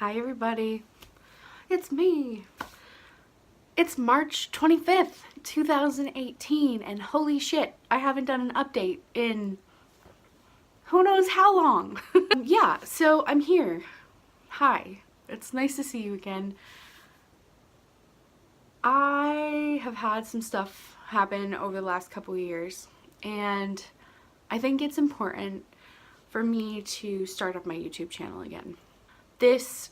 Hi everybody, it's me. It's March 25th, 2018, and holy shit, I haven't done an update in who knows how long. Yeah, so I'm here. Hi, it's nice to see you again. I have had some stuff happen over the last couple of years, and I think it's important for me to start up my YouTube channel again. This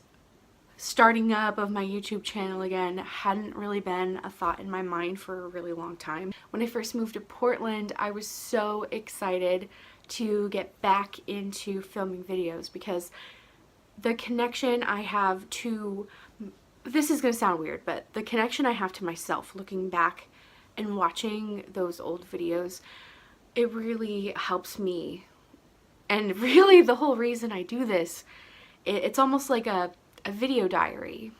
starting up of my YouTube channel again hadn't really been a thought in my mind for a really long time. When I first moved to Portland, I was so excited to get back into filming videos because the connection I have to, this is going to sound weird, but the connection I have to myself looking back and watching those old videos, it really helps me. And really the whole reason I do this, it's almost like a video diary.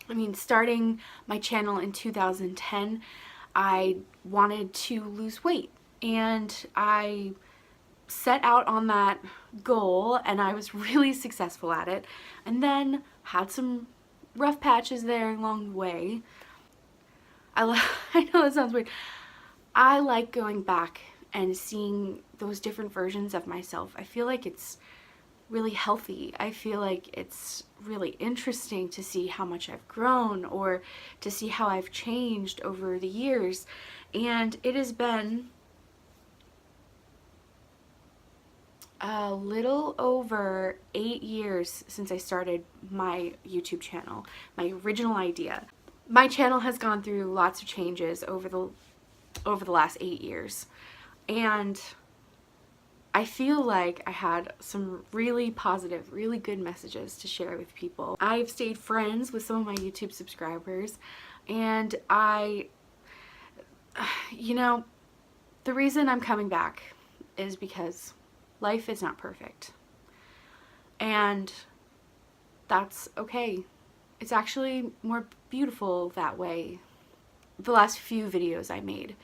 I mean, starting my channel in 2010, I wanted to lose weight, and I set out on that goal, and I was really successful at it, and then had some rough patches there along the way. I know that sounds weird. I like going back and seeing those different versions of myself. I feel like it's really healthy. I feel like it's really interesting to see how much I've grown or to see how I've changed over the years. And it has been a little over 8 years since I started my YouTube channel, my original idea. My channel has gone through lots of changes over the last 8 years, and I feel like I had some really positive, really good messages to share with people. I've stayed friends with some of my YouTube subscribers, and the reason I'm coming back is because life is not perfect. And that's okay. It's actually more beautiful that way. The last few videos I made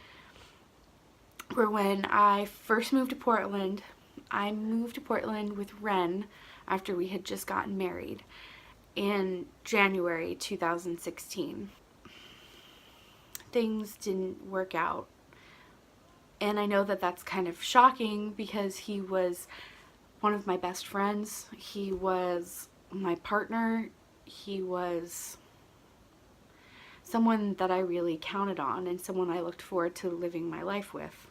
were when I first moved to Portland. I moved to Portland with Ren after we had just gotten married in January 2016. Things didn't work out, and I know that that's kind of shocking because he was one of my best friends. He was my partner. He was someone that I really counted on and someone I looked forward to living my life with.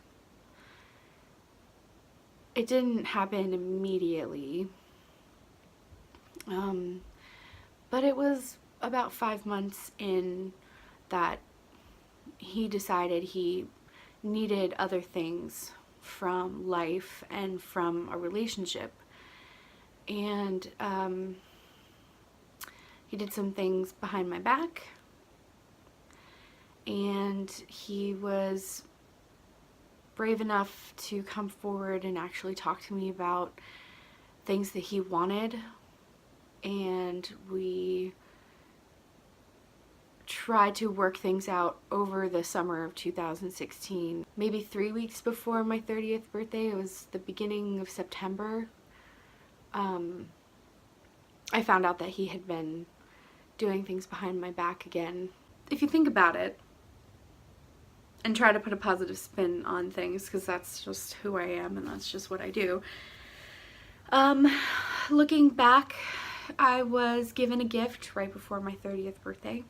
It didn't happen immediately, but it was about 5 months in that he decided he needed other things from life and from a relationship. And he did some things behind my back, and he was brave enough to come forward and actually talk to me about things that he wanted, and we tried to work things out over the summer of 2016. Maybe 3 weeks before my 30th birthday, it was the beginning of September, I found out that he had been doing things behind my back again. If you think about it, and try to put a positive spin on things, because that's just who I am and that's just what I do. Looking back, I was given a gift right before my 30th birthday.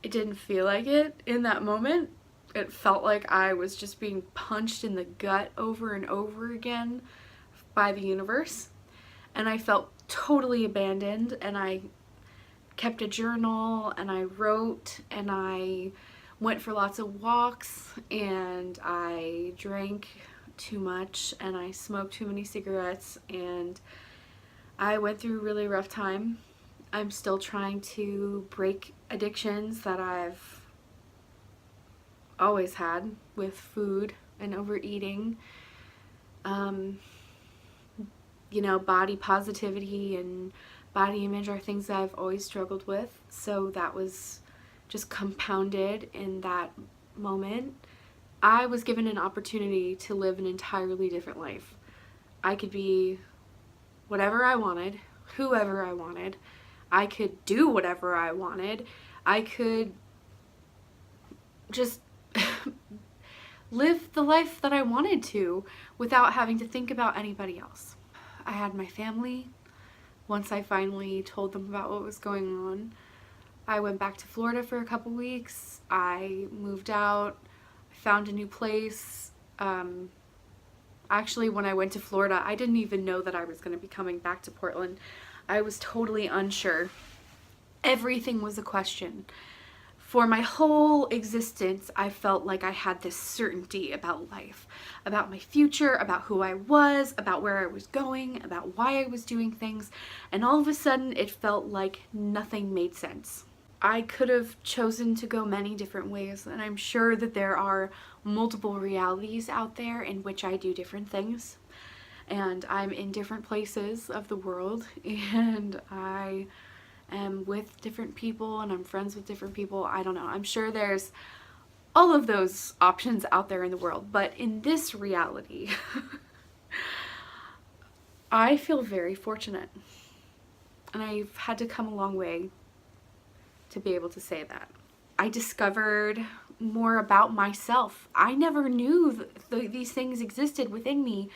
It didn't feel like it in that moment. It felt like I was just being punched in the gut over and over again by the universe. And I felt totally abandoned, and I kept a journal, and I wrote, and I went for lots of walks, and I drank too much, and I smoked too many cigarettes, and I went through a really rough time. I'm still trying to break addictions that I've always had with food and overeating. Body positivity and body image are things that I've always struggled with, so that was just compounded in that moment. I was given an opportunity to live an entirely different life. I could be whatever I wanted, whoever I wanted. I could do whatever I wanted. I could just live the life that I wanted to without having to think about anybody else. I had my family. Once I finally told them about what was going on, I went back to Florida for a couple weeks. I moved out. I found a new place. Actually, when I went to Florida, I didn't even know that I was going to be coming back to Portland. I was totally unsure. Everything was a question. For my whole existence, I felt like I had this certainty about life, about my future, about who I was, about where I was going, about why I was doing things, and all of a sudden it felt like nothing made sense. I could have chosen to go many different ways, and I'm sure that there are multiple realities out there in which I do different things, and I'm in different places of the world, and I am with different people, and I'm friends with different people. I don't know. I'm sure there's all of those options out there in the world, but in this reality, I feel very fortunate, and I've had to come a long way to be able to say that. I discovered more about myself. I never knew these things existed within me,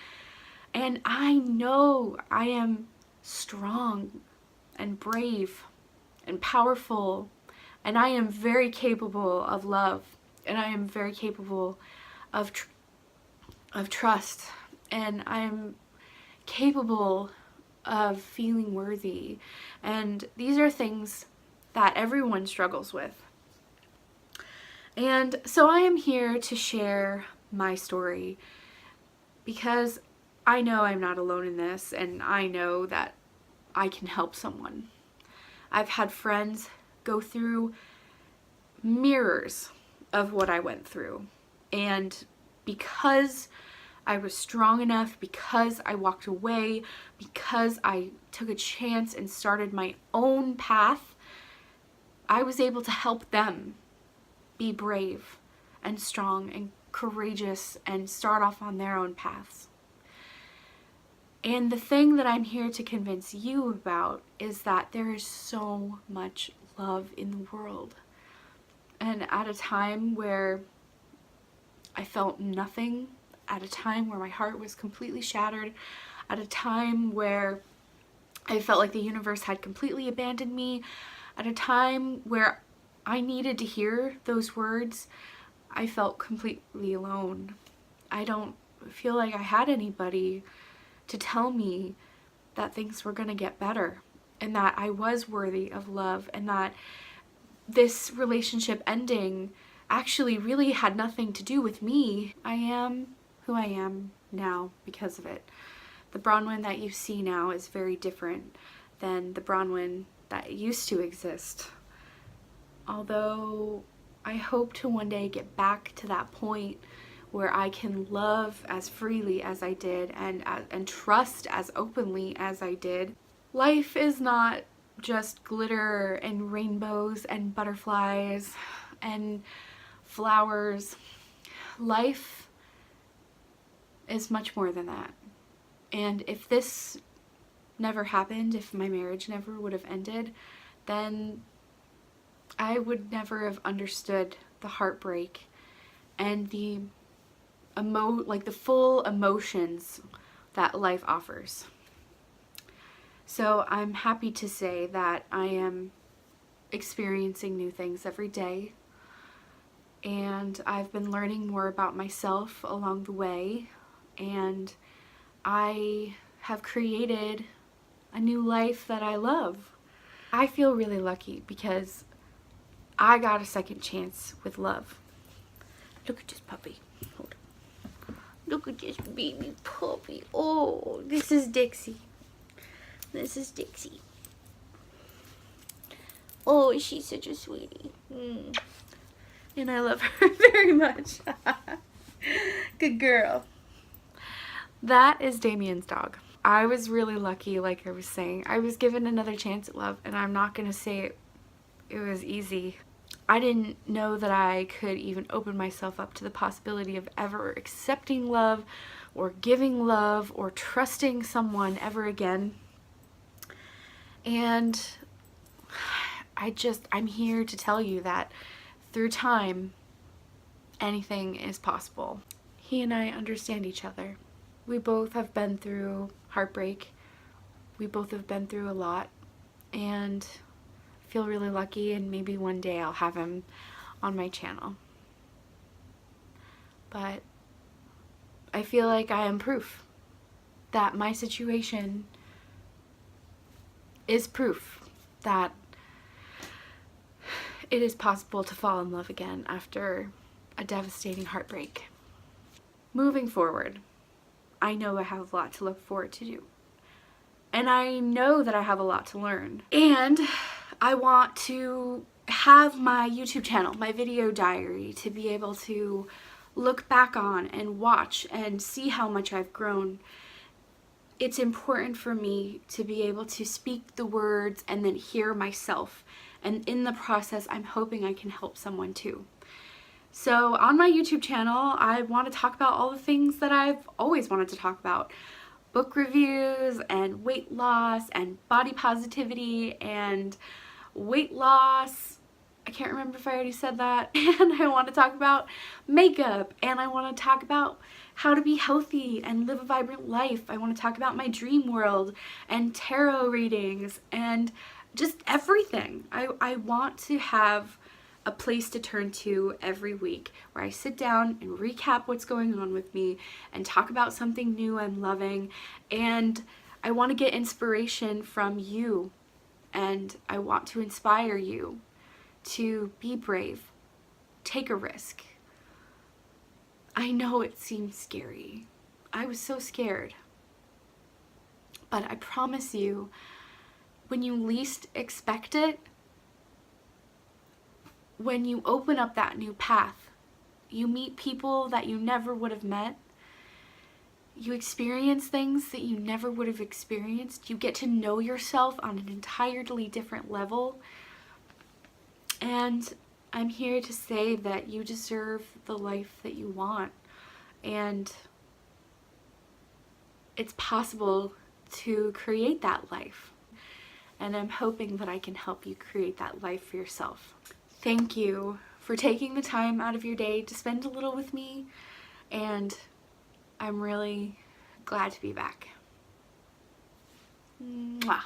and I know I am strong and brave and powerful, and I am very capable of love, and I am very capable of trust, and I am capable of feeling worthy, and these are things that everyone struggles with. And so I am here to share my story because I know I'm not alone in this, and I know that I can help someone. I've had friends go through mirrors of what I went through, and because I was strong enough, because I walked away, because I took a chance and started my own path, I was able to help them be brave and strong and courageous and start off on their own paths. And the thing that I'm here to convince you about is that there is so much love in the world. And at a time where I felt nothing, at a time where my heart was completely shattered, at a time where I felt like the universe had completely abandoned me, at a time where I needed to hear those words, I felt completely alone. I don't feel like I had anybody to tell me that things were going to get better, and that I was worthy of love, and that this relationship ending actually really had nothing to do with me. I am who I am now because of it. The Bronwyn that you see now is very different than the Bronwyn that used to exist. Although I hope to one day get back to that point where I can love as freely as I did and trust as openly as I did. Life is not just glitter and rainbows and butterflies and flowers. Life is much more than that. And if this never happened, if my marriage never would have ended, then I would never have understood the heartbreak and the full emotions that life offers. So I'm happy to say that I am experiencing new things every day, and I've been learning more about myself along the way, and I have created a new life that I love. I feel really lucky because I got a second chance with love. Look at this puppy. Hold on. Look at this baby puppy. Oh, this is Dixie. This is Dixie. Oh, she's such a sweetie. And I love her very much. Good girl. That is Damien's dog. I was really lucky, like I was saying. I was given another chance at love, and I'm not gonna say it was easy. I didn't know that I could even open myself up to the possibility of ever accepting love or giving love or trusting someone ever again. And I'm here to tell you that through time, anything is possible. He and I understand each other. We both have been through heartbreak. We both have been through a lot, and I feel really lucky, and maybe one day I'll have him on my channel. But I feel like I am proof that my situation is proof that it is possible to fall in love again after a devastating heartbreak. Moving forward, I know I have a lot to look forward to do. And I know that I have a lot to learn. And I want to have my YouTube channel, my video diary, to be able to look back on and watch and see how much I've grown. It's important for me to be able to speak the words and then hear myself. And in the process, I'm hoping I can help someone too. So on my YouTube channel, I want to talk about all the things that I've always wanted to talk about. Book reviews and weight loss and body positivity and weight loss. I can't remember if I already said that. And I want to talk about makeup, and I want to talk about how to be healthy and live a vibrant life. I want to talk about my dream world and tarot readings and just everything. I want to have a place to turn to every week where I sit down and recap what's going on with me and talk about something new I'm loving. And I want to get inspiration from you, and I want to inspire you to be brave, take a risk. I know it seems scary. I was so scared. But I promise you, when you least expect it, when you open up that new path, you meet people that you never would have met. You experience things that you never would have experienced. You get to know yourself on an entirely different level. And I'm here to say that you deserve the life that you want. And it's possible to create that life. And I'm hoping that I can help you create that life for yourself. Thank you for taking the time out of your day to spend a little with me. And I'm really glad to be back. Mwah.